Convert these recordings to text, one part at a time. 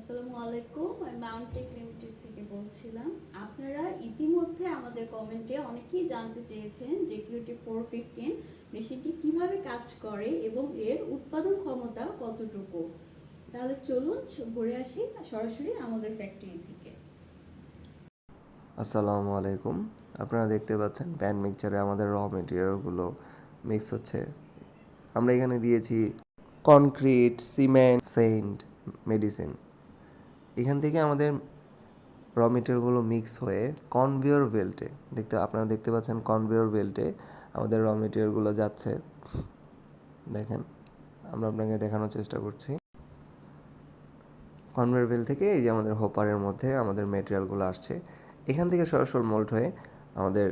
আসসালামু আলাইকুম, আমি মাউন্টেক লিমিটেড থেকে বলছিলাম। আপনারা ইতিমধ্যে আমাদের কমেন্টে অনেকেই জানতে চেয়েছেন যে QT415 মেশিনটি কিভাবে কাজ করে এবং এর উৎপাদন ক্ষমতা কতটুকু। তাহলে চলুন ঘুরে আসি সরাসরি আমাদের ফ্যাক্টরি থেকে। আসসালামু আলাইকুম। আপনারা দেখতে পাচ্ছেন প্যান মিক্সচারে আমাদের র মেটেরিয়ালগুলো মিক্স হচ্ছে। আমরা এখানে দিয়েছি কনক্রিট, সিমেন্ট, সেন্ট, মেডিসিন। এখান থেকে আমাদের র মেটেরিয়ালগুলো মিক্স হয়ে কনভেয়র বেল্টে আপনারা দেখতে পাচ্ছেন কনভেয়র বেল্টে আমাদের র মেটেরিয়ালগুলো যাচ্ছে। দেখেন, আমরা আপনাকে দেখানোর চেষ্টা করছি। কনভেয়র বেল্ট থেকে এই যে আমাদের হোপারের মধ্যে আমাদের মেটেরিয়ালগুলো আসছে। এখান থেকে সরাসরি মোল্ড হয়ে আমাদের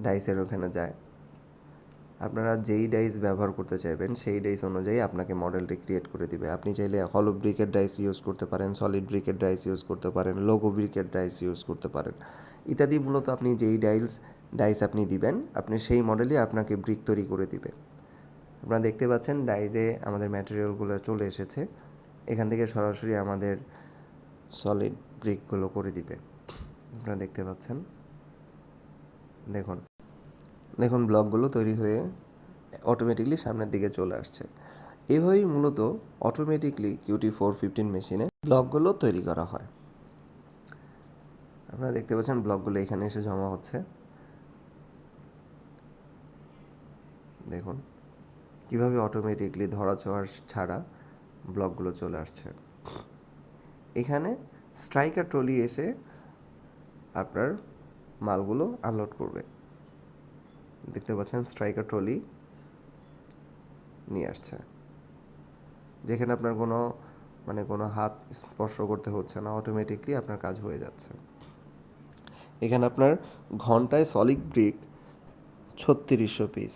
ডাইসের ওখানে যায়। আপনারা যেই ডাইস ব্যবহার করতে চাইবেন সেই ডাইস অনুযায়ী আপনাকে মডেলটি ক্রিয়েট করে দিবে। আপনি চাইলে হলো ব্রিকের ডাইস ইউজ করতে পারেন, সলিড ব্রিকের ডাইস ইউজ করতে পারেন, লোগো ব্রিকের ডাইস ইউজ করতে পারেন ইত্যাদি। মূলত আপনি যেই ডাইস আপনি দিবেন, আপনি সেই মডেলই আপনাকে ব্রিক তৈরি করে দিবে। আপনারা দেখতে পাচ্ছেন ডাইসে আমাদের ম্যাটেরিয়ালগুলো চলে এসেছে। এখান থেকে সরাসরি আমাদের সলিড ব্রিকগুলো করে দিবে। আপনারা দেখতে পাচ্ছেন, দেখুন ব্লকগুলো তৈরি হয়ে অটোমেটিকলি সামনের দিকে চলে আসছে। এভাবেই মূলত অটোমেটিকলি QT415 মেশিনে ব্লকগুলো তৈরি করা হয়। আপনারা দেখতে পাচ্ছেন ব্লকগুলো এখানে এসে জমা হচ্ছে। দেখুন কিভাবে অটোমেটিকলি ধরাছোঁয়ার ছাড়া ব্লকগুলো চলে আসছে। এখানে স্ট্রাইকার ট্রলি এসে আপনার মালগুলো আনলোড করবে। দেখতে পাচ্ছেন স্ট্রাইকার ট্রলি নিয়ে আসছে, যেখানে আপনার কোনো হাত স্পর্শ করতে হচ্ছে না, অটোমেটিকলি আপনার কাজ হয়ে যাচ্ছে। এখানে আপনার ঘন্টায় সলিড ব্রিক 3600 পিস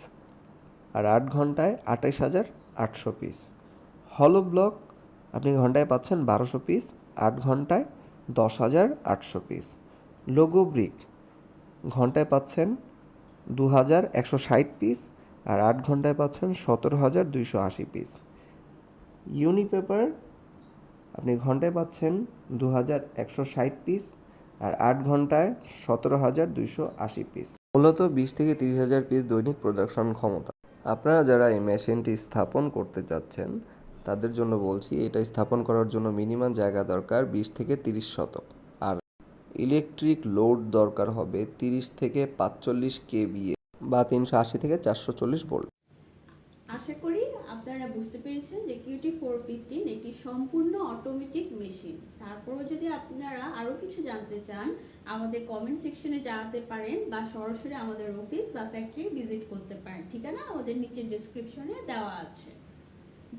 আর 8 ঘন্টায় 28,800 পিস। হলো ব্লক আপনি ঘন্টায় পাচ্ছেন 1200 পিস, 8 ঘন্টায় 10,800 পিস। লোগো ব্রিক ঘন্টায় পাচ্ছেন 2,160 পিস আর 8 ঘন্টায় পাচ্ছেন 17,280 পিস। ইউনিপেপার আপনি ঘন্টায় পাচ্ছেন 2,160 পিস আর 8 ঘন্টায় 17,280 পিস। মূলত 20 থেকে 30,000 পিস দৈনিক প্রোডাকশন ক্ষমতা। আপনারা যারা এই মেশিনটি স্থাপন করতে চাচ্ছেন তাদের জন্য বলছি, এটা স্থাপন করার জন্য মিনিমাম জায়গা দরকার 20 থেকে 30 শতক, আর ইলেকট্রিক লোড দরকার হবে 30 থেকে 45 কেভিএ বা 380 থেকে 440 ভোল্ট। আশা করি আপনারা বুঝতে পেরেছেন যে QT415 একটি সম্পূর্ণ অটোমেটিক মেশিন। তারপরও যদি আপনারা আরও কিছু জানতে চান আমাদের কমেন্ট সেকশনে জানাতে পারেন বা সরাসরি আমাদের অফিস বা ফ্যাক্টরি ভিজিট করতে পারেন। ঠিকানা আমাদের নিচের ডেসক্রিপশনে দেওয়া আছে।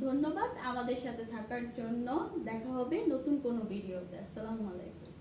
ধন্যবাদ আমাদের সাথে থাকার জন্য। দেখা হবে নতুন কোনো ভিডিওতে। আসসালামু আলাইকুম।